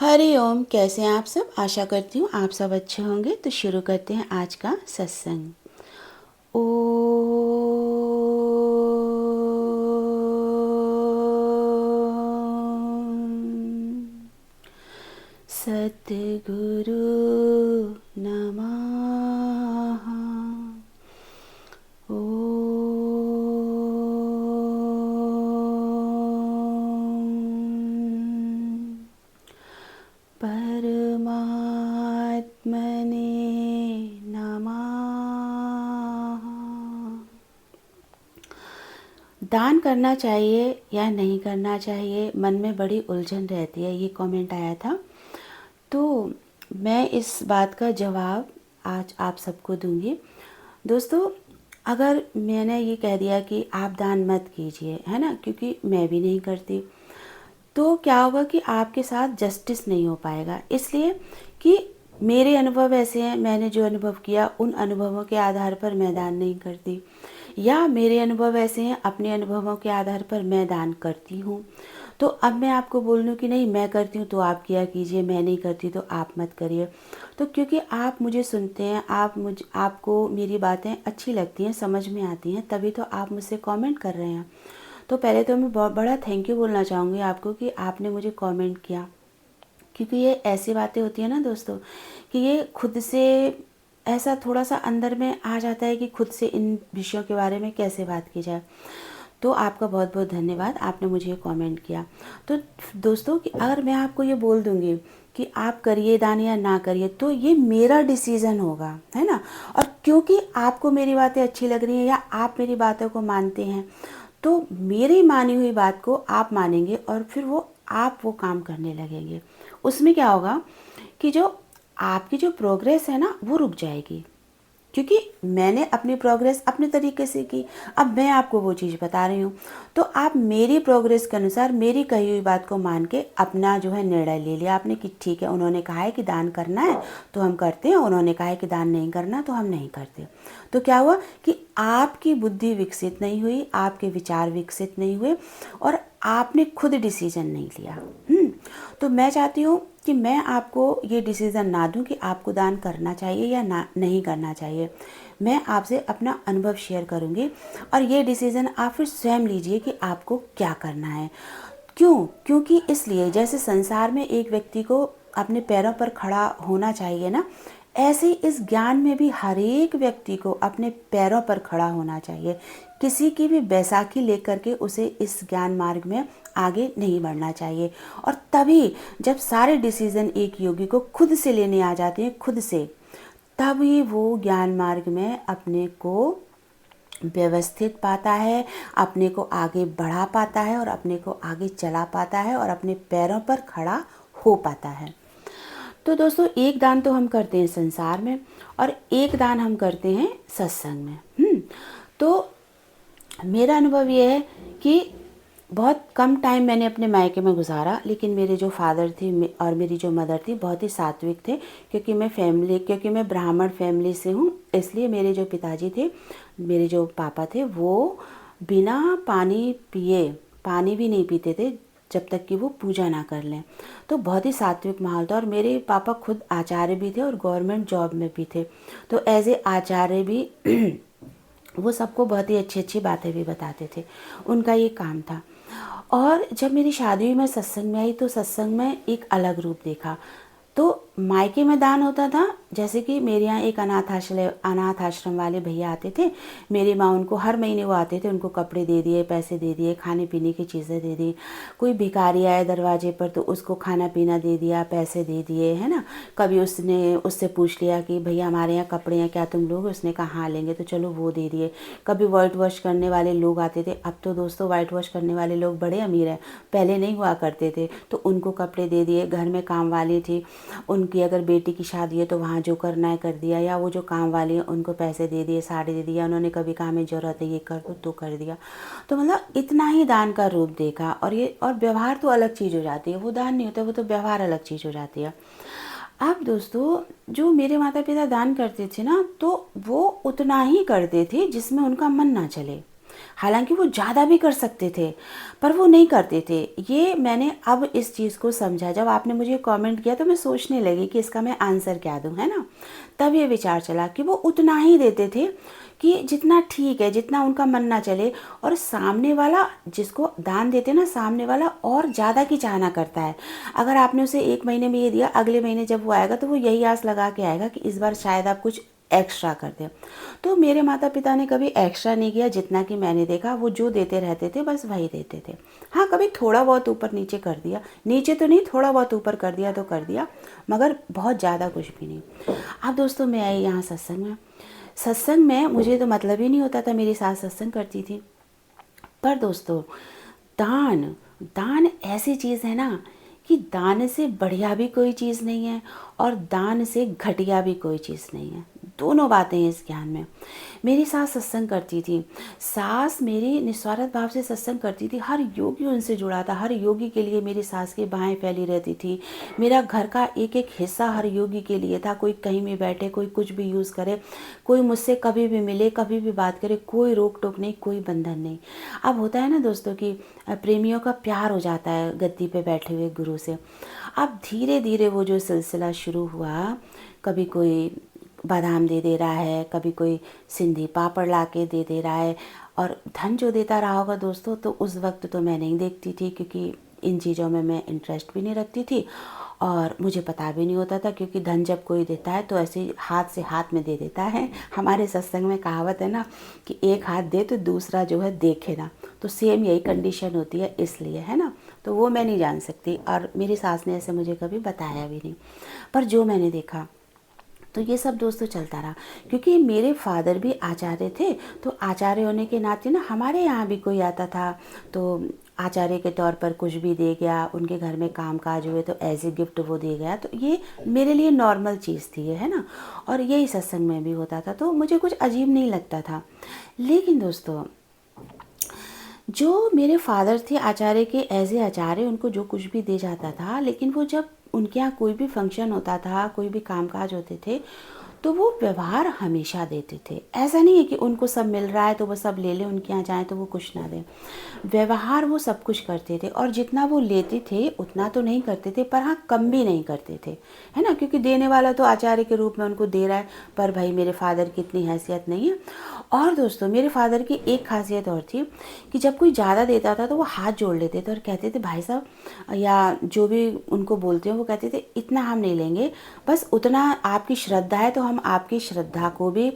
हरि ओम। कैसे हैं आप सब? आशा करती हूँ आप सब अच्छे होंगे। तो शुरू करते हैं आज का सत्संग। ओ सतगुरु नमः। ओम परमात्मने नमः। दान करना चाहिए या नहीं करना चाहिए, मन में बड़ी उलझन रहती है। ये कमेंट आया था, तो मैं इस बात का जवाब आज आप सबको दूंगी। दोस्तों, अगर मैंने ये कह दिया कि आप दान मत कीजिए, है ना, क्योंकि मैं भी नहीं करती, तो क्या होगा कि आपके साथ जस्टिस नहीं हो पाएगा। इसलिए कि मेरे अनुभव ऐसे हैं, मैंने जो अनुभव किया उन अनुभवों के आधार पर मैं दान नहीं करती, या मेरे अनुभव ऐसे हैं, अपने अनुभवों के आधार पर मैं दान करती हूँ। तो अब मैं आपको बोल दूँ कि नहीं मैं करती हूँ तो आप किया कीजिए, मैं नहीं करती तो आप मत करिए। तो क्योंकि आप मुझे सुनते हैं, आपको मेरी बातें अच्छी लगती हैं, समझ में आती हैं, तभी तो आप मुझसे कमेंट कर रहे हैं। तो पहले तो मैं बहुत बड़ा थैंक यू बोलना चाहूँगी आपको कि आपने मुझे कमेंट किया, क्योंकि ये ऐसी बातें होती है ना दोस्तों, कि ये खुद से ऐसा थोड़ा सा अंदर में आ जाता है कि खुद से इन विषयों के बारे में कैसे बात की जाए। तो आपका बहुत बहुत धन्यवाद, आपने मुझे ये कमेंट किया। तो दोस्तों, कि अगर मैं आपको ये बोल दूंगी कि आप करिए दान या ना करिए, तो ये मेरा डिसीज़न होगा, है ना। और क्योंकि आपको मेरी बातें अच्छी लग रही हैं या आप मेरी बातों को मानते हैं, तो मेरी मानी हुई बात को आप मानेंगे और फिर आप वो काम करने लगेंगे। उसमें क्या होगा कि जो आपकी जो प्रोग्रेस है ना, वो रुक जाएगी, क्योंकि मैंने अपनी प्रोग्रेस अपने तरीके से की। अब मैं आपको वो चीज़ बता रही हूँ, तो आप मेरी प्रोग्रेस के अनुसार मेरी कही हुई बात को मान के अपना जो है निर्णय ले लिया आपने कि ठीक है, उन्होंने कहा है कि दान करना है तो हम करते हैं, उन्होंने कहा है कि दान नहीं करना तो हम नहीं करते। तो क्या हुआ कि आपकी बुद्धि विकसित नहीं हुई, आपके विचार विकसित नहीं हुए और आपने खुद डिसीजन नहीं लिया। तो मैं चाहती हूँ कि मैं आपको ये डिसीज़न ना दूँ कि आपको दान करना चाहिए या ना नहीं करना चाहिए। मैं आपसे अपना अनुभव शेयर करूँगी और ये डिसीज़न आप फिर स्वयं लीजिए कि आपको क्या करना है। क्यों? क्योंकि इसलिए जैसे संसार में एक व्यक्ति को अपने पैरों पर खड़ा होना चाहिए ना, ऐसे ही इस ज्ञान में भी हर एक व्यक्ति को अपने पैरों पर खड़ा होना चाहिए। किसी की भी बैसाखी लेकर के उसे इस ज्ञान मार्ग में आगे नहीं बढ़ना चाहिए। और तभी जब सारे डिसीजन एक योगी को खुद से लेने आ जाते हैं, खुद से, तभी वो ज्ञान मार्ग में अपने को व्यवस्थित पाता है, अपने को आगे बढ़ा पाता है और अपने को आगे चला पाता है और अपने पैरों पर खड़ा हो पाता है। तो दोस्तों, एक दान तो हम करते हैं संसार में और एक दान हम करते हैं सत्संग में। तो मेरा अनुभव ये है कि बहुत कम टाइम मैंने अपने मायके में गुजारा, लेकिन मेरे जो फादर थे और मेरी जो मदर थी बहुत ही सात्विक थे। क्योंकि मैं ब्राह्मण फैमिली से हूँ, इसलिए मेरे जो पिताजी थे, मेरे जो पापा थे, वो बिना पानी पिए पानी भी नहीं पीते थे जब तक कि वो पूजा ना कर लें। तो बहुत ही सात्विक माहौल था और मेरे पापा खुद आचार्य भी थे और गवर्नमेंट जॉब में भी थे। तो एज ए आचार्य भी वो सबको बहुत ही अच्छी अच्छी बातें भी बताते थे, उनका ये काम था। और जब मेरी शादी हुई, मैं सत्संग में आई, तो सत्संग में एक अलग रूप देखा। तो मायके में दान होता था, जैसे कि मेरे यहाँ एक अनाथ आश्रम वाले भैया आते थे। मेरी माँ उनको हर महीने वो आते थे, उनको कपड़े दे दिए, पैसे दे दिए, खाने पीने की चीज़ें दे दी। कोई भिखारी आया दरवाजे पर तो उसको खाना पीना दे दिया, पैसे दे दिए, है ना। कभी उसने उससे पूछ लिया कि भैया हमारे यहाँ कपड़े हैं, क्या तुम लोग? उसने कहा हाँ लेंगे, तो चलो वो दे दिए। कभी वाइट वॉश करने वाले लोग आते थे। अब तो दोस्तों वाइट वॉश करने वाले लोग बड़े अमीर हैं, पहले नहीं हुआ करते थे। तो उनको कपड़े दे दिए। घर में काम वाली थी, उनकी अगर बेटी की शादी है तो वहाँ जो करना है कर दिया, या वो जो काम वाली है उनको पैसे दे दिए, साड़ी दे दिया। उन्होंने कभी कहा हमें ज़रूरत है ये कर दो तो कर दिया। तो मतलब इतना ही दान का रूप देखा। और व्यवहार तो अलग चीज़ हो जाती है, वो दान नहीं होता, वो तो व्यवहार अलग चीज़ हो जाती है। अब दोस्तों, जो मेरे माता पिता दान करते थे ना, तो वो उतना ही करते थे जिसमें उनका मन ना चले। हालांकि वो ज़्यादा भी कर सकते थे पर वो नहीं करते थे। ये मैंने अब इस चीज़ को समझा। जब आपने मुझे कमेंट किया तो मैं सोचने लगी कि इसका मैं आंसर क्या दूँ, है ना। तब ये विचार चला कि वो उतना ही देते थे कि जितना ठीक है, जितना उनका मन ना चले। और सामने वाला जिसको दान देते ना, सामने वाला और ज़्यादा की चाहना करता है। अगर आपने उसे 1 महीने में ये दिया, अगले महीने जब वो आएगा तो वो यही आस लगा के आएगा कि इस बार शायद आप कुछ एक्स्ट्रा कर दें। तो मेरे माता पिता ने कभी एक्स्ट्रा नहीं किया। जितना कि मैंने देखा वो जो देते रहते थे बस वही देते थे। हाँ, कभी थोड़ा बहुत ऊपर नीचे कर दिया, नीचे तो नहीं, थोड़ा बहुत ऊपर कर दिया तो कर दिया, मगर बहुत ज़्यादा कुछ भी नहीं। अब दोस्तों मैं आई यहाँ सत्संग में। सत्संग में मुझे तो मतलब ही नहीं होता था, मेरी सास सत्संग करती थी। पर दोस्तों दान, दान ऐसी चीज़ है ना कि दान से बढ़िया भी कोई चीज़ नहीं है और दान से घटिया भी कोई चीज़ नहीं है। दोनों बातें हैं इस ज्ञान में। मेरी सास सत्संग करती थी। सास मेरी निस्वार्थ भाव से सत्संग करती थी। हर योगी उनसे जुड़ा था। हर योगी के लिए मेरी सास की बाहें फैली रहती थी। मेरा घर का एक एक हिस्सा हर योगी के लिए था। कोई कहीं भी बैठे, कोई कुछ भी यूज़ करे, कोई मुझसे कभी भी मिले, कभी भी बात करे, कोई रोक टोक नहीं, कोई बंधन नहीं। अब होता है ना दोस्तों कि प्रेमियों का प्यार हो जाता है गद्दी पे बैठे हुए गुरु से। अब धीरे धीरे वो जो सिलसिला शुरू हुआ, कभी कोई बादाम दे रहा है, कभी कोई सिंधी पापड़ ला के दे रहा है। और धन जो देता रहा होगा दोस्तों, तो उस वक्त तो मैं नहीं देखती थी क्योंकि इन चीज़ों में मैं इंटरेस्ट भी नहीं रखती थी और मुझे पता भी नहीं होता था। क्योंकि धन जब कोई देता है तो ऐसे हाथ से हाथ में दे देता है। हमारे सत्संग में कहावत है ना कि एक हाथ दे तो दूसरा जो है देखे ना, तो सेम यही कंडीशन होती है, इसलिए, है ना। तो वो मैं नहीं जान सकती और मेरी सास ने ऐसे मुझे कभी बताया भी नहीं। पर जो मैंने देखा तो ये सब दोस्तों चलता रहा। क्योंकि मेरे फादर भी आचार्य थे, तो आचार्य होने के नाते ना हमारे यहाँ भी कोई आता था तो आचार्य के तौर पर कुछ भी दे गया। उनके घर में काम काज हुए तो एज ए गिफ्ट वो दे गया। तो ये मेरे लिए नॉर्मल चीज़ थी ये, है ना। और यही सत्संग में भी होता था, तो मुझे कुछ अजीब नहीं लगता था। लेकिन दोस्तों जो मेरे फादर थे आचार्य के, एज ए आचार्य उनको जो कुछ भी दे जाता था, लेकिन वो जब उनके यहाँ कोई भी फंक्शन होता था, कोई भी कामकाज होते थे, तो वो व्यवहार हमेशा देते थे। ऐसा नहीं है कि उनको सब मिल रहा है तो वो सब ले लें, उनके यहाँ जाएँ तो वो कुछ ना दें। व्यवहार वो सब कुछ करते थे और जितना वो लेते थे उतना तो नहीं करते थे, पर हाँ कम भी नहीं करते थे, है ना। क्योंकि देने वाला तो आचार्य के रूप में उनको दे रहा है, पर भाई मेरे फादर की इतनी हैसियत नहीं है। और दोस्तों मेरे फादर की एक खासियत और थी कि जब कोई ज़्यादा देता था तो वो हाथ जोड़ लेते थे और कहते थे भाई साहब, या जो भी उनको बोलते हैं वो कहते थे इतना हम नहीं लेंगे, बस उतना आपकी श्रद्धा है तो हम आपकी श्रद्धा को भी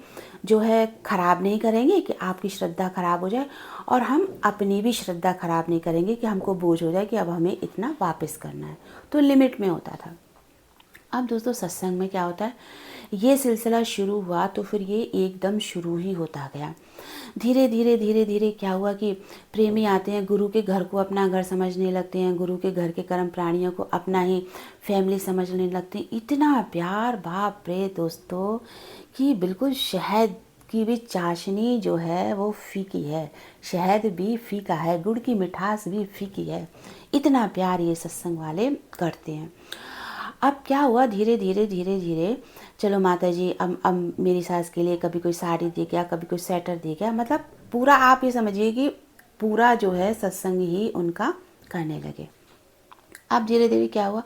जो है ख़राब नहीं करेंगे कि आपकी श्रद्धा ख़राब हो जाए, और हम अपनी भी श्रद्धा ख़राब नहीं करेंगे कि हमको बोझ हो जाए कि अब हमें इतना वापस करना है। तो लिमिट में होता था। अब दोस्तों सत्संग में क्या होता है, ये सिलसिला शुरू हुआ तो फिर ये एकदम शुरू ही होता गया। धीरे धीरे धीरे धीरे क्या हुआ कि प्रेमी आते हैं, गुरु के घर को अपना घर समझने लगते हैं, गुरु के घर के कर्म प्राणियों को अपना ही फैमिली समझने लगते हैं। इतना प्यार, बाप रे दोस्तों, कि बिल्कुल शहद की भी चाशनी जो है वो फीकी है, शहद भी फीका है, गुड़ की मिठास भी फीकी है। इतना प्यार ये सत्संग वाले करते हैं। अब क्या हुआ, धीरे धीरे धीरे धीरे, चलो माता जी अब मेरी सास के लिए कभी कोई साड़ी दे गया, कभी कोई स्वेटर दे गया, मतलब पूरा आप ये समझिए कि पूरा जो है सत्संग ही उनका करने लगे। अब धीरे धीरे क्या हुआ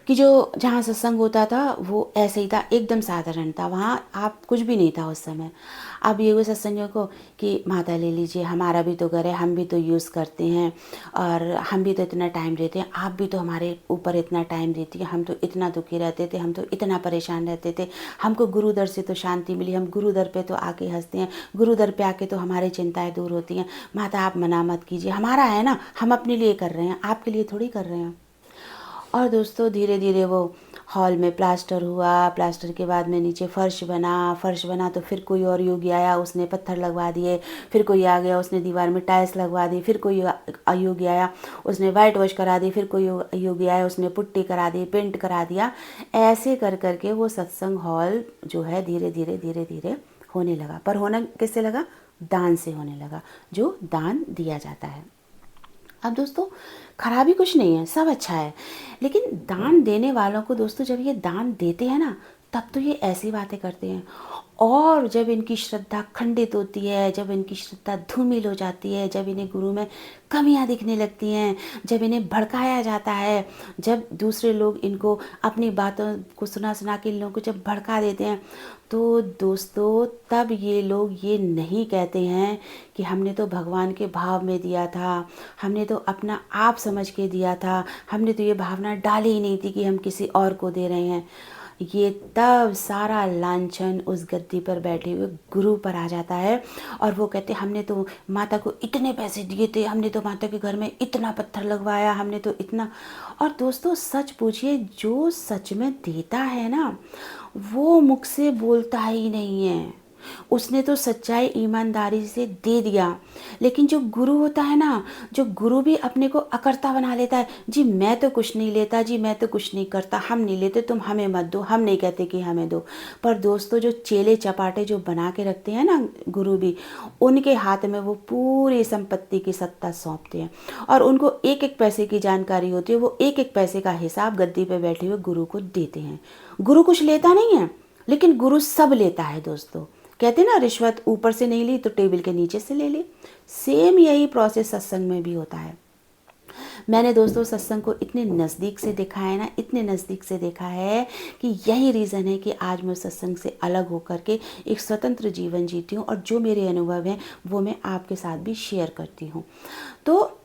कि जो जहाँ सत्संग होता था वो ऐसे ही था, एकदम साधारण था, वहाँ आप कुछ भी नहीं था उस समय। अब ये हुए सत्संगियों को कि माता ले लीजिए, हमारा भी तो घर है, हम भी तो यूज़ करते हैं और हम भी तो इतना टाइम देते हैं, आप भी तो हमारे ऊपर इतना टाइम देती है, हम तो इतना दुखी रहते थे, हम तो इतना परेशान रहते थे, हमको गुरुदर से तो शांति मिली, हम गुरुदर पे तो आके हंसते हैं, गुरुदर पे आके तो हमारी चिंताएँ दूर होती हैं। माता आप मना मत कीजिए, हमारा है ना, हम अपने लिए कर रहे हैं, आपके लिए थोड़ी कर रहे हैं। और दोस्तों धीरे धीरे वो हॉल में प्लास्टर हुआ, प्लास्टर के बाद में नीचे फर्श बना तो फिर कोई और योगी आया, उसने पत्थर लगवा दिए, फिर कोई आ गया उसने दीवार में टाइल्स लगवा दी, फिर कोई योगी आया उसने वाइट वॉश करा दी, फिर कोई योगी आया उसने पुट्टी करा दी, पेंट करा दिया। ऐसे कर करके वो सत्संग हॉल जो है धीरे धीरे धीरे धीरे होने लगा। पर होना किससे लगा, दान से होने लगा, जो दान दिया जाता है। अब दोस्तों खराबी कुछ नहीं है, सब अच्छा है, लेकिन दान देने वालों को दोस्तों जब ये दान देते हैं ना तब तो ये ऐसी बातें करते हैं। और जब इनकी श्रद्धा खंडित होती है, जब इनकी श्रद्धा धूमिल हो जाती है, जब इन्हें गुरु में कमियां दिखने लगती हैं, जब इन्हें भड़काया जाता है, जब दूसरे लोग इनको अपनी बातों को सुना सुना के इन लोगों को जब भड़का देते हैं, तो दोस्तों तब ये लोग ये नहीं कहते हैं कि हमने तो भगवान के भाव में दिया था, हमने तो अपना आप समझ के दिया था, हमने तो ये भावना डाली ही नहीं थी कि हम किसी और को दे रहे हैं। ये तब सारा लांछन उस गद्दी पर बैठे हुए गुरु पर आ जाता है और वो कहते हमने तो माता को इतने पैसे दिए थे, हमने तो माता के घर में इतना पत्थर लगवाया, हमने तो इतना। और दोस्तों सच पूछिए, जो सच में देता है ना वो मुख से बोलता ही नहीं है, उसने तो सच्चाई ईमानदारी से दे दिया। लेकिन जो गुरु होता है ना, जो गुरु भी अपने को अकर्ता बना लेता है, जी मैं तो कुछ नहीं लेता, जी मैं तो कुछ नहीं करता, हम नहीं लेते, तुम हमें मत दो, हम नहीं कहते कि हमें दो। पर दोस्तों जो चेले चपाटे जो बना के रखते हैं ना गुरु भी, उनके हाथ में वो पूरी संपत्ति की सत्ता सौंपते हैं और उनको एक एक पैसे की जानकारी होती है। वो एक एक पैसे का हिसाब गद्दी पे बैठे हुए गुरु को देते हैं। गुरु कुछ लेता नहीं है, लेकिन गुरु सब लेता है दोस्तों। कहते ना रिश्वत ऊपर से नहीं ली तो टेबल के नीचे से ले ली। सेम यही प्रोसेस सत्संग में भी होता है। मैंने दोस्तों सत्संग को इतने नज़दीक से देखा है ना, इतने नज़दीक से देखा है कि यही रीज़न है कि आज मैं सत्संग से अलग होकर के एक स्वतंत्र जीवन जीती हूँ और जो मेरे अनुभव हैं वो मैं आपके साथ भी शेयर करती हूँ। तो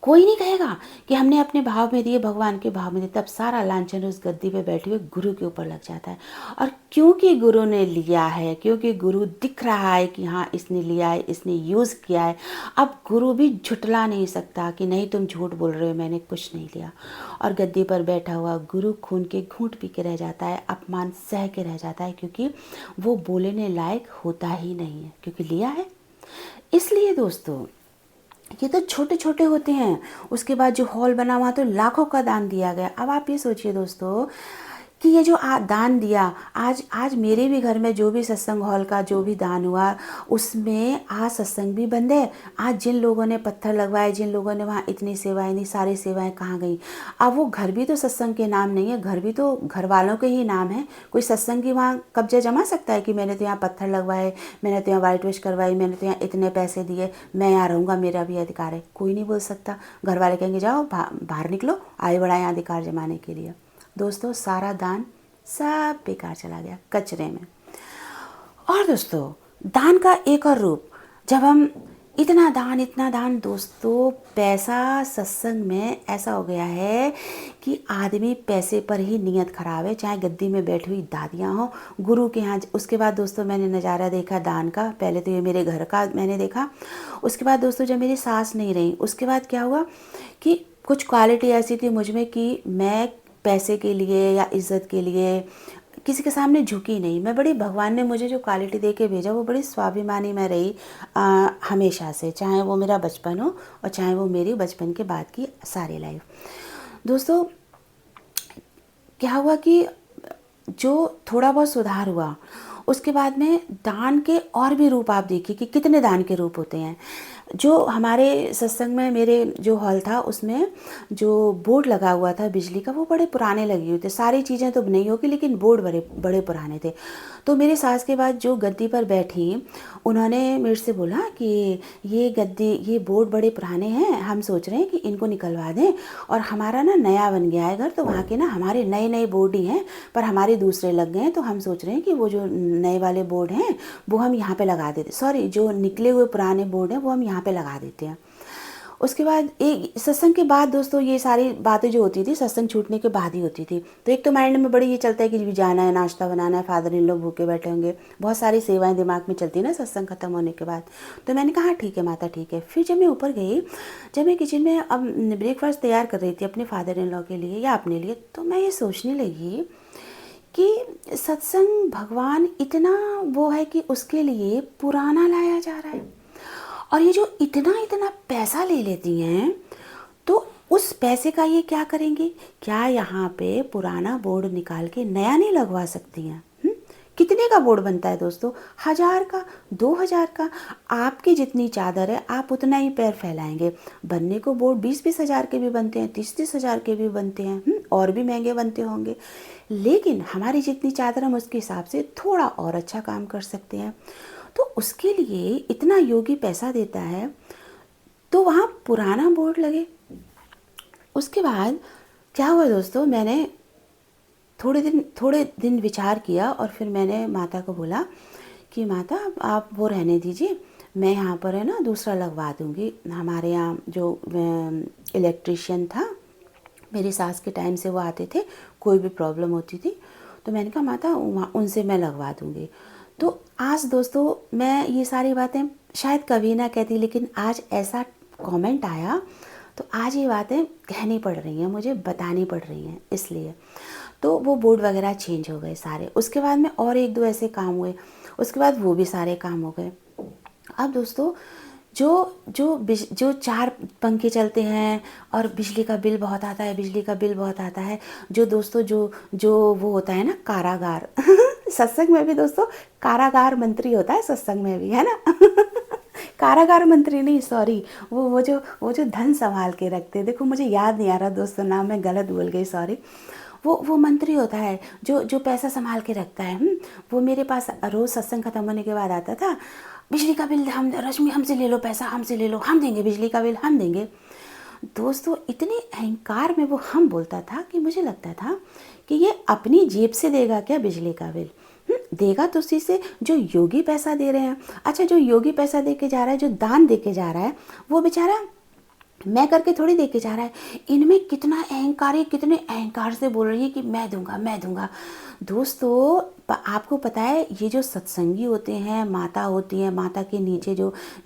कोई नहीं कहेगा कि हमने अपने भाव में दिए, भगवान के भाव में दिए, तब सारा लांछन उस गद्दी पे बैठे हुए गुरु के ऊपर लग जाता है। और क्योंकि गुरु ने लिया है, क्योंकि गुरु दिख रहा है कि हाँ इसने लिया है, इसने यूज़ किया है, अब गुरु भी झुटला नहीं सकता कि नहीं तुम झूठ बोल रहे हो, मैंने कुछ नहीं लिया। और गद्दी पर बैठा हुआ गुरु खून के घूंट पी के रह जाता है, अपमान सह के रह जाता है, क्योंकि वो बोलने लायक होता ही नहीं है, क्योंकि लिया है। इसलिए दोस्तों ये तो छोटे छोटे होते हैं। उसके बाद जो हॉल बना हुआ तो लाखों का दान दिया गया। अब आप ये सोचिए दोस्तों कि ये जो दान दिया, आज आज मेरे भी घर में जो भी सत्संग हॉल का जो भी दान हुआ उसमें आज सत्संग भी बंद है। आज जिन लोगों ने पत्थर लगवाए, जिन लोगों ने वहाँ इतनी सेवाएं दी, सारी सेवाएं कहाँ गई? अब वो घर भी तो सत्संग के नाम नहीं है, घर भी तो घर वालों के ही नाम है। कोई सत्संग की वहाँ कब्जा जमा सकता है कि मैंने तो यहाँ पत्थर लगवाए, मैंने तो यहाँ वाइट वॉश करवाई, मैंने तो यहाँ इतने पैसे दिए, मैं यहाँ रहूँगा, मेरा भी अधिकार है? कोई नहीं बोल सकता। घर वाले कहेंगे जाओ बाहर निकलो, आए बड़ा यहाँ अधिकार जमाने के लिए। दोस्तों सारा दान सब बेकार चला गया, कचरे में। और दोस्तों दान का एक और रूप, जब हम इतना दान दोस्तों, पैसा सत्संग में ऐसा हो गया है कि आदमी पैसे पर ही नियत खराब है, चाहे गद्दी में बैठी हुई दादियाँ हों गुरु के यहाँ। उसके बाद दोस्तों मैंने नज़ारा देखा दान का, पहले तो ये मेरे घर का मैंने देखा, उसके बाद दोस्तों जब मेरी सास नहीं रही उसके बाद क्या हुआ कि कुछ क्वालिटी ऐसी थी मुझ में कि मैं पैसे के लिए या इज़्ज़त के लिए किसी के सामने झुकी नहीं। मैं बड़ी, भगवान ने मुझे जो क्वालिटी दे के भेजा वो बड़ी स्वाभिमानी में रही हमेशा से, चाहे वो मेरा बचपन हो और चाहे वो मेरी बचपन के बाद की सारी लाइफ। दोस्तों क्या हुआ कि जो थोड़ा बहुत सुधार हुआ उसके बाद में दान के और भी रूप आप देखिए कि कितने दान के रूप होते हैं। जो हमारे सत्संग में मेरे जो हॉल था उसमें जो बोर्ड लगा हुआ था बिजली का वो बड़े पुराने लगे हुए थे। सारी चीज़ें तो नहीं होगी लेकिन बोर्ड बड़े बड़े पुराने थे। तो मेरी सास के बाद जो गद्दी पर बैठी उन्होंने मेरे से बोला कि ये गद्दी, ये बोर्ड बड़े पुराने हैं, हम सोच रहे हैं कि इनको निकलवा दें और हमारा ना नया बन गया है घर, तो वहाँ के ना हमारे नए नए बोर्ड ही हैं पर हमारे दूसरे लग गए हैं, तो हम सोच रहे हैं कि वो जो नए वाले बोर्ड हैं वो हम यहाँ पे लगा देते, सॉरी जो निकले हुए पुराने बोर्ड हैं वो हम यहाँ पे लगा देते हैं। उसके बाद एक सत्संग के बाद दोस्तों ये सारी बातें जो होती थी सत्संग छूटने के बाद ही होती थी। तो एक तो माइंड में बड़ी ये चलता है कि भी जाना है, नाश्ता बनाना है, फादर इन लोग भूखे बैठे होंगे, बहुत सारी सेवाएं दिमाग में चलती है ना सत्संग खत्म होने के बाद। तो मैंने कहा ठीक है माता ठीक है। फिर जब मैं ऊपर गई, जब मैं किचन में अब ब्रेकफास्ट तैयार कर रही थी अपने फादर इन लॉ के लिए या अपने लिए, तो मैं ये सोचने लगी कि सत्संग भगवान इतना वो है कि उसके लिए पुराना लाया जा रहा है और ये जो इतना इतना पैसा ले लेती हैं तो उस पैसे का ये क्या करेंगी? क्या यहाँ पे पुराना बोर्ड निकाल के नया नहीं लगवा सकती हैं? कितने का बोर्ड बनता है दोस्तों? 1000 का, 2000 का। आपकी जितनी चादर है आप उतना ही पैर फैलाएंगे। बनने को बोर्ड 20-20 हज़ार के भी बनते हैं, 30-30 हज़ार के भी बनते हैं। और भी महंगे बनते होंगे, लेकिन हमारी जितनी चादर हम उसके हिसाब से थोड़ा और अच्छा काम कर सकते हैं। तो उसके लिए इतना योगी पैसा देता है, तो वहाँ पुराना बोर्ड लगे। उसके बाद क्या हुआ दोस्तों, मैंने थोड़े दिन विचार किया और फिर मैंने माता को बोला कि माता आप वो रहने दीजिए, मैं यहाँ पर है ना दूसरा लगवा दूँगी। हमारे यहाँ जो इलेक्ट्रिशियन था, मेरी सास के टाइम से वो आते थे, कोई भी प्रॉब्लम होती थी तो मैंने कहा माता उनसे मैं लगवा दूँगी। तो आज दोस्तों मैं ये सारी बातें शायद कभी ना कहती, लेकिन आज ऐसा कमेंट आया तो आज ये बातें कहनी पड़ रही हैं, मुझे बतानी पड़ रही हैं इसलिए। तो वो बोर्ड वगैरह चेंज हो गए सारे। उसके बाद में और एक दो ऐसे काम हुए, उसके बाद वो भी सारे काम हो गए। अब दोस्तों जो 4 पंखे चलते हैं और बिजली का बिल बहुत आता है, बिजली का बिल बहुत आता है। जो दोस्तों जो वो होता है ना कारागार सत्संग में भी दोस्तों कारागार मंत्री होता है सत्संग में भी, है ना कारागार मंत्री नहीं, सॉरी, वो जो धन संभाल के रखते हैं, देखो मुझे याद नहीं आ रहा दोस्तों नाम, मैं गलत बोल गई, सॉरी। वो मंत्री होता है जो पैसा संभाल के रखता है। वो मेरे पास रोज़ सत्संग खत्म होने के बाद आता था, बिजली का बिल हम रश्मि हमसे ले लो, पैसा हमसे ले लो, हम देंगे बिजली का बिल, हम देंगे। दोस्तों इतने अहंकार में वो हम बोलता था कि मुझे लगता था कि ये अपनी जेब से देगा क्या बिजली का बिल, देगा तो उसी से जो योगी पैसा दे रहे हैं। अच्छा, जो योगी पैसा दे के जा रहा है, जो दान दे के जा रहा है, वो बेचारा मैं करके थोड़ी दे के जा रहा है। इनमें कितना अहंकार है, कितने अहंकार से बोल रही है कि मैं दूंगा मैं दूंगा। दोस्तों आपको पता है ये जो सत्संगी होते हैं, माता होती हैं, माता के नीचे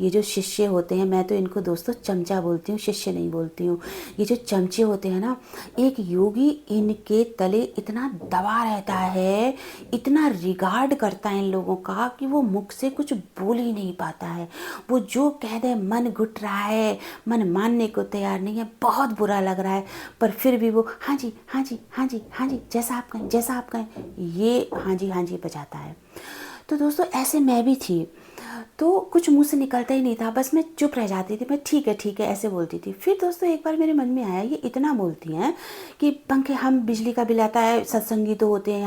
ये जो शिष्य होते हैं, मैं तो इनको दोस्तों चमचा बोलती हूँ, शिष्य नहीं बोलती हूँ। ये जो चमचे होते हैं ना, एक योगी इनके तले इतना दबा रहता है, इतना रिगार्ड करता है इन लोगों का कि वो मुख से कुछ बोल ही नहीं पाता है। वो जो कह दे मन घुट रहा है, मन मानने को तैयार नहीं है, बहुत बुरा लग रहा है, पर फिर भी वो हाँ जी हाँ जी हाँ जी हाँ जी, जैसा आप कहें जैसा आप कहें, ये हाँ जी बजाता है। तो दोस्तों ऐसे मैं भी थी, तो कुछ मुंह से निकलता ही नहीं था, बस मैं चुप रह जाती थी, मैं ठीक है ऐसे बोलती थी। फिर दोस्तों एक बार मेरे मन में आया, ये इतना बोलती हैं कि पंखे हम बिजली का बिल आता है, सत्संगी तो होते हैं,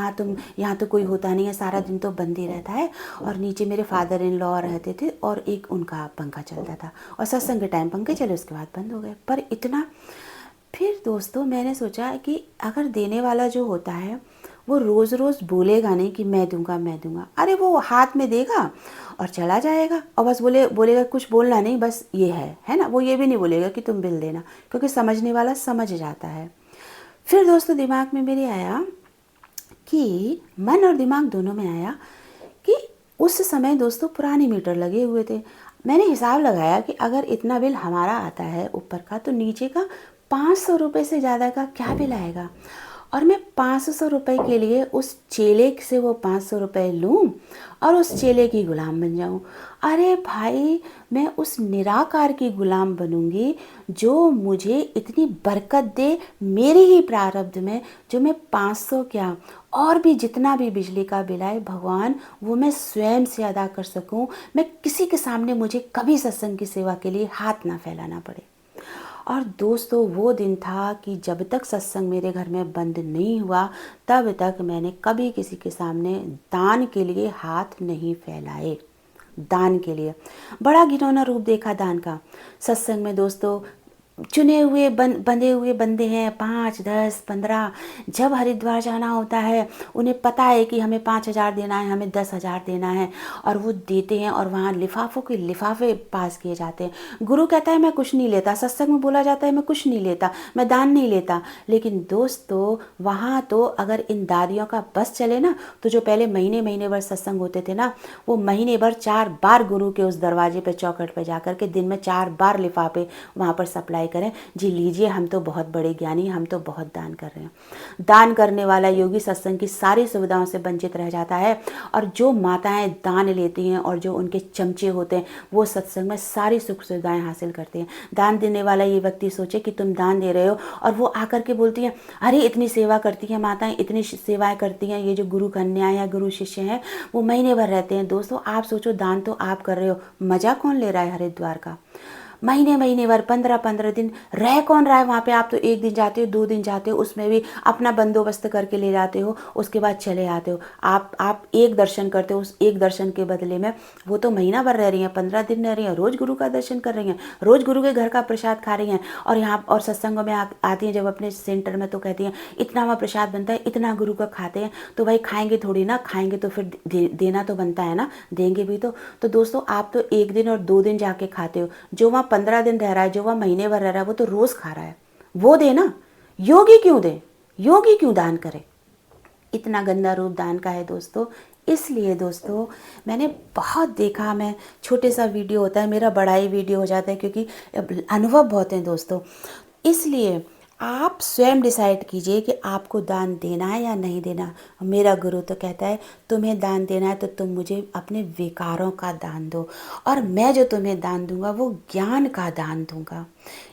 यहाँ तो कोई होता नहीं है, सारा दिन तो बंद ही रहता है। और नीचे मेरे फादर इन लॉ रहते थे और एक उनका पंखा चलता था, और सत्संग के टाइम पंखे चले, उसके बाद बंद हो गए। पर इतना, फिर दोस्तों मैंने सोचा कि अगर देने वाला जो होता है वो रोज़ रोज़ बोलेगा नहीं कि मैं दूंगा, अरे वो हाथ में देगा और चला जाएगा, और बस बोलेगा, कुछ बोलना नहीं, बस ये है ना। वो ये भी नहीं बोलेगा कि तुम बिल देना, क्योंकि समझने वाला समझ जाता है। फिर दोस्तों दिमाग में मेरे आया कि मन और दिमाग दोनों में आया कि उस समय दोस्तों पुराने मीटर लगे हुए थे। मैंने हिसाब लगाया कि अगर इतना बिल हमारा आता है ऊपर का, तो नीचे का 500 रुपये से ज़्यादा का क्या बिल आएगा। और मैं 500 रुपये के लिए उस चेले से वो 500 रुपये लूँ और उस चेले की गुलाम बन जाऊँ। अरे भाई, मैं उस निराकार की गुलाम बनूंगी जो मुझे इतनी बरकत दे मेरे ही प्रारब्ध में, जो मैं 500 क्या और भी जितना भी बिजली का बिल आए, भगवान वो मैं स्वयं से अदा कर सकूं। मैं किसी के सामने मुझे कभी सत्संग की सेवा के लिए हाथ ना फैलाना पड़े। और दोस्तों वो दिन था कि जब तक सत्संग मेरे घर में बंद नहीं हुआ, तब तक मैंने कभी किसी के सामने दान के लिए हाथ नहीं फैलाए। दान के लिए बड़ा घिनौना रूप देखा दान का सत्संग में दोस्तों। चुने हुए बंधे हुए बंदे हैं, 5, 10, 15। जब हरिद्वार जाना होता है, उन्हें पता है कि हमें 5,000 देना है, हमें 10,000 देना है, और वो देते हैं, और वहाँ लिफाफों के लिफाफे पास किए जाते हैं। गुरु कहता है मैं कुछ नहीं लेता, सत्संग में बोला जाता है मैं कुछ नहीं लेता, मैं दान नहीं लेता। लेकिन दोस्तों वहाँ तो अगर इन दादियों का बस चले ना, तो जो पहले महीने भर सत्संग होते थे ना, वो महीने भर 4 बार गुरु के उस दरवाजे पे चौखट पे जा करके दिन में 4 बार लिफाफे वहाँ पर सप्लाई करें, जी लीजिए, हम तो बहुत बड़े ज्ञानी, हम तो बहुत दान कर रहे हैं। दान करने वाला योगी सत्संग की सारी सुविधाओं से वंचित रह जाता है, और जो माताएं दान लेती हैं और जो उनके चमचे होते हैं, वो सत्संग में सारी सुख सुविधाएं हासिल करते हैं। दान देने वाला ये व्यक्ति सोचे कि तुम दान दे रहे हो, और वो आकर के बोलती हैं अरे इतनी सेवा करती हैं माताएं, इतनी सेवाएं करती हैं, ये जो गुरु कन्या या गुरु शिष्य हैं वो महीने भर रहते हैं। दोस्तों आप सोचो, दान तो आप कर रहे हो, मजा कौन ले रहा है हरिद्वार का। महीने महीने भर 15-15 दिन रह कौन रहा है वहाँ पे। आप तो 1 दिन जाते हो, 2 दिन जाते हो, उसमें भी अपना बंदोबस्त करके ले जाते हो, उसके बाद चले आते हो। आप एक दर्शन करते हो, उस एक दर्शन के बदले में वो तो महीना भर रह रही हैं, 15 दिन रह रही हैं, रोज़ गुरु का दर्शन कर रही हैं, रोज़ गुरु के घर का प्रसाद खा रही हैं। और यहाँ और सत्संगों में आती हैं जब अपने सेंटर में, तो कहती हैं इतना वहाँ प्रसाद बनता है, इतना गुरु का खाते हैं, तो भाई खाएंगे थोड़ी ना, खाएंगे तो फिर देना तो बनता है ना, देंगे भी तो दोस्तों आप तो 1 दिन और 2 दिन जाके खाते हो। जो वहाँ 15 दिन रह रहा है, जो वहाँ महीने भर रह रहा है, वो तो रोज़ खा रहा है, वो दे ना। योगी क्यों दे, योगी क्यों दान करे। इतना गंदा रूप दान का है दोस्तों। इसलिए दोस्तों मैंने बहुत देखा, मैं छोटे सा वीडियो होता है मेरा, बड़ा ही वीडियो हो जाता है, क्योंकि अनुभव बहुत हैं दोस्तों। इसलिए आप स्वयं डिसाइड कीजिए कि आपको दान देना है या नहीं देना। मेरा गुरु तो कहता है तुम्हें दान देना है तो तुम मुझे अपने विकारों का दान दो, और मैं जो तुम्हें दान दूंगा वो ज्ञान का दान दूंगा।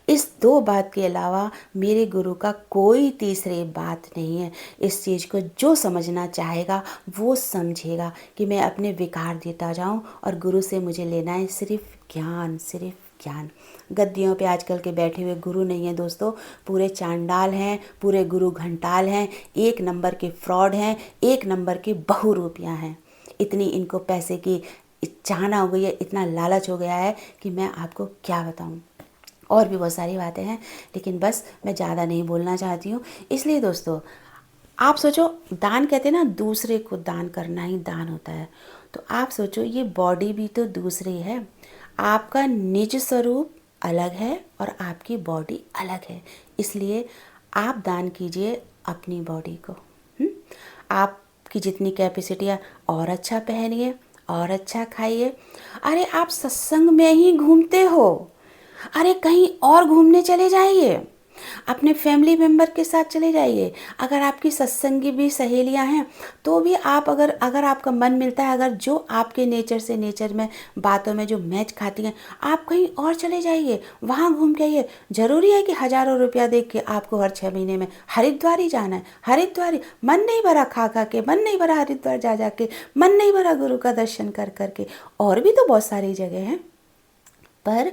इस 2 बात के अलावा मेरे गुरु का कोई तीसरी बात नहीं है। इस चीज़ को जो समझना चाहेगा वो समझेगा कि मैं अपने विकार देता जाऊं, और गुरु से मुझे लेना है सिर्फ ज्ञान, सिर्फ ज्ञान। गद्दियों पे आजकल के बैठे हुए गुरु नहीं है दोस्तों, पूरे चांडाल हैं, पूरे गुरु घंटाल हैं, 1 नंबर के फ्रॉड हैं, 1 नंबर के बहुरूपियाँ हैं। इतनी इनको पैसे की चाहना हो गई है, इतना लालच हो गया है कि मैं आपको क्या बताऊं। और भी बहुत सारी बातें हैं, लेकिन बस मैं ज़्यादा नहीं बोलना चाहती हूँ। इसलिए दोस्तों आप सोचो, दान कहते हैं ना, दूसरे को दान करना ही दान होता है। तो आप सोचो ये बॉडी भी तो दूसरी है, आपका निज स्वरूप अलग है और आपकी बॉडी अलग है। इसलिए आप दान कीजिए अपनी बॉडी को। आपकी जितनी कैपेसिटी है, और अच्छा पहनिए, और अच्छा खाइए। अरे आप सत्संग में ही घूमते हो, अरे कहीं और घूमने चले जाइए, अपने फैमिली मेम्बर के साथ चले जाइए। अगर आपकी सत्संगी भी सहेलियां हैं तो भी आप अगर आपका मन मिलता है, अगर जो आपके नेचर में बातों में जो मैच खाती हैं, आप कहीं और चले जाइए, वहाँ घूम के आइए। ज़रूरी है कि हज़ारों रुपया देख के आपको हर 6 महीने में हरिद्वार ही जाना है। हरिद्वार मन नहीं भरा खा खा के, मन नहीं भरा हरिद्वार जा जा के, मन नहीं भरा गुरु का दर्शन कर करके। और भी तो बहुत सारी जगह हैं, पर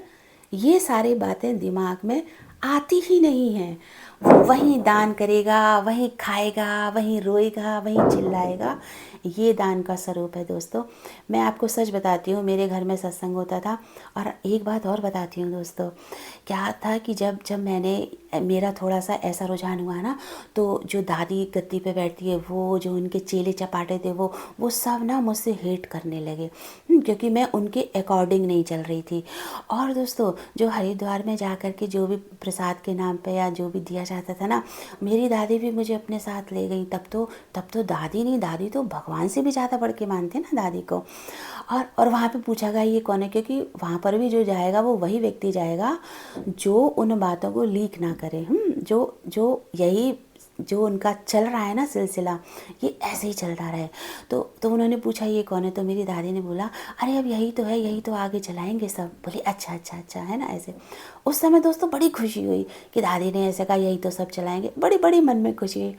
ये सारी बातें दिमाग में आती ही नहीं हैं। वो वहीं दान करेगा, वहीं खाएगा, वहीं रोएगा, वहीं चिल्लाएगा। ये दान का स्वरूप है दोस्तों। मैं आपको सच बताती हूँ, मेरे घर में सत्संग होता था। और एक बात और बताती हूँ दोस्तों, क्या था कि जब जब मेरा थोड़ा सा ऐसा रुझान हुआ ना, तो जो दादी गद्दी पे बैठती है, वो जो उनके चेले चपाटे थे, वो सब ना मुझसे हेट करने लगे, क्योंकि मैं उनके अकॉर्डिंग नहीं चल रही थी। और दोस्तों जो हरिद्वार में जा कर के जो भी प्रसाद के नाम पे या जो भी दिया जाता था ना, मेरी दादी भी मुझे अपने साथ ले गई। तब तो दादी नहीं, दादी तो भगवान से भी ज़्यादा बढ़ के मानते ना दादी को। और वहाँ पे पूछा गया ये कौन है, क्योंकि वहाँ पर भी जो जाएगा वो वही व्यक्ति जाएगा जो उन बातों को लीक ना करे। जो उनका चल रहा है ना सिलसिला, ये ऐसे ही चलता रहे। तो उन्होंने पूछा ये कौन है, तो मेरी दादी ने बोला अरे अब यही तो है, यही तो आगे चलाएंगे सब। बोली अच्छा अच्छा अच्छा, है ना ऐसे। उस समय दोस्तों बड़ी खुशी हुई कि दादी ने ऐसे कहा यही तो सब चलाएंगे, बड़ी बड़ी मन में खुशी हुई।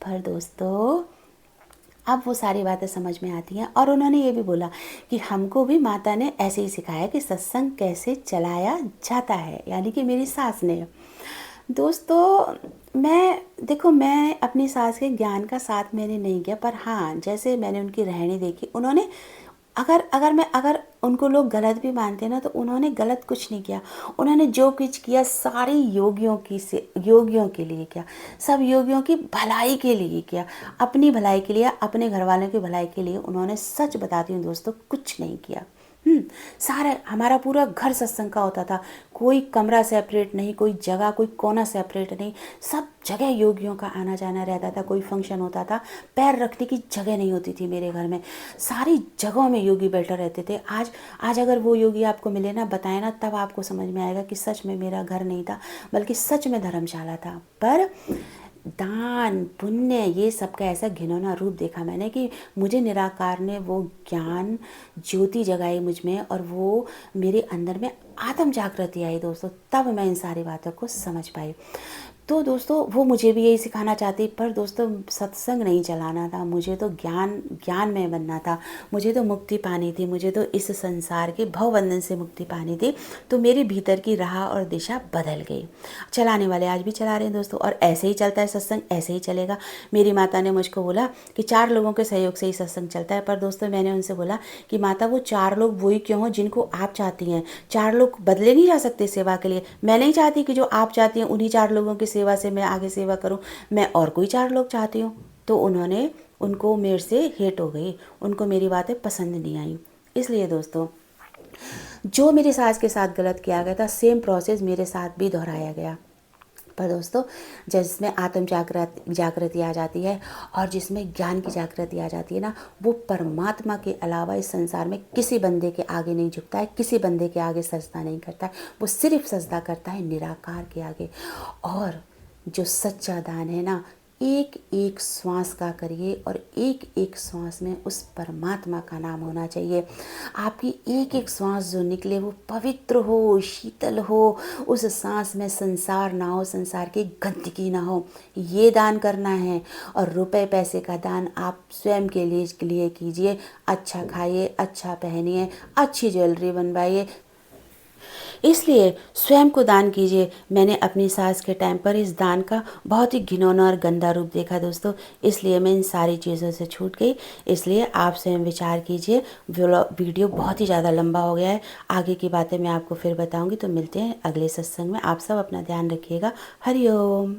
पर दोस्तों अब वो सारी बातें समझ में आती हैं। और उन्होंने ये भी बोला कि हमको भी माता ने ऐसे ही सिखाया कि सत्संग कैसे चलाया जाता है, यानी कि मेरी सास ने। दोस्तों मैं अपनी सास के ज्ञान का साथ मैंने नहीं किया, पर हाँ जैसे मैंने उनकी रहनी देखी, उन्होंने अगर उनको लोग गलत भी मानते हैं ना, तो उन्होंने गलत कुछ नहीं किया। उन्होंने जो कुछ किया सारी योगियों के लिए किया, सब योगियों की भलाई के लिए किया, अपनी भलाई के लिए, अपने घर वालों की भलाई के लिए। उन्होंने, सच बताती हूँ दोस्तों, कुछ नहीं किया। सारा हमारा पूरा घर सत्संग का होता था, कोई कमरा सेपरेट नहीं, कोई जगह, कोई कोना सेपरेट नहीं, सब जगह योगियों का आना जाना रहता था। कोई फंक्शन होता था, पैर रखने की जगह नहीं होती थी मेरे घर में, सारी जगहों में योगी बैठे रहते थे। आज अगर वो योगी आपको मिले ना, बताए ना, तब आपको समझ में आएगा कि सच में मेरा घर नहीं था, बल्कि सच में धर्मशाला था। पर दान पुण्य ये सब का ऐसा घिनौना रूप देखा मैंने कि मुझे निराकार ने वो ज्ञान ज्योति जगाई मुझ में, और वो मेरे अंदर में आत्म जागृति आई दोस्तों, तब मैं इन सारी बातों को समझ पाई। तो दोस्तों वो मुझे भी यही सिखाना चाहती, पर दोस्तों सत्संग नहीं चलाना था, मुझे तो ज्ञान में बनना था, मुझे तो मुक्ति पानी थी, मुझे तो इस संसार के भवबंधन से मुक्ति पानी थी। तो मेरी भीतर की राह और दिशा बदल गई। चलाने वाले आज भी चला रहे हैं दोस्तों, और ऐसे ही चलता है सत्संग, ऐसे ही चलेगा। मेरी माता ने मुझको बोला कि 4 लोगों के सहयोग से ही सत्संग चलता है, पर दोस्तों मैंने उनसे बोला कि माता वो 4 लोग वही क्यों हो जिनको आप चाहती हैं। 4 लोग बदले नहीं जा सकते सेवा के लिए। मैं नहीं चाहती कि जो आप चाहती हैं उन्हीं 4 लोगों की सेवा से मैं आगे सेवा करूं, मैं और कोई 4 लोग चाहती हूँ। तो उनको मेरे से हेट हो गई, उनको मेरी बातें पसंद नहीं आई। इसलिए दोस्तों जो मेरी सास के साथ गलत किया गया था, सेम प्रोसेस मेरे साथ भी दोहराया गया। पर दोस्तों जिसमें आत्म जागृति आ जाती है और जिसमें ज्ञान की जागृति आ जाती है ना, वो परमात्मा के अलावा इस संसार में किसी बंदे के आगे नहीं झुकता है, किसी बंदे के आगे सजदा नहीं करता है। वो सिर्फ सजदा करता है निराकार के आगे। और जो सच्चा दान है ना, एक एक श्वास का करिए और एक एक श्वास में उस परमात्मा का नाम होना चाहिए। आपकी एक एक श्वास जो निकले वो पवित्र हो, शीतल हो, उस सांस में संसार ना हो, संसार की गंदगी ना हो। ये दान करना है। और रुपए पैसे का दान आप स्वयं के लिए कीजिए। अच्छा खाइए, अच्छा पहनिए, अच्छी ज्वेलरी बनवाइए, इसलिए स्वयं को दान कीजिए। मैंने अपनी सास के टाइम पर इस दान का बहुत ही घिनौना और गंदा रूप देखा दोस्तों, इसलिए मैं इन सारी चीज़ों से छूट गई। इसलिए आप स्वयं विचार कीजिए। वीडियो बहुत ही ज़्यादा लंबा हो गया है, आगे की बातें मैं आपको फिर बताऊंगी। तो मिलते हैं अगले सत्संग में। आप सब अपना ध्यान रखिएगा। हरिओम।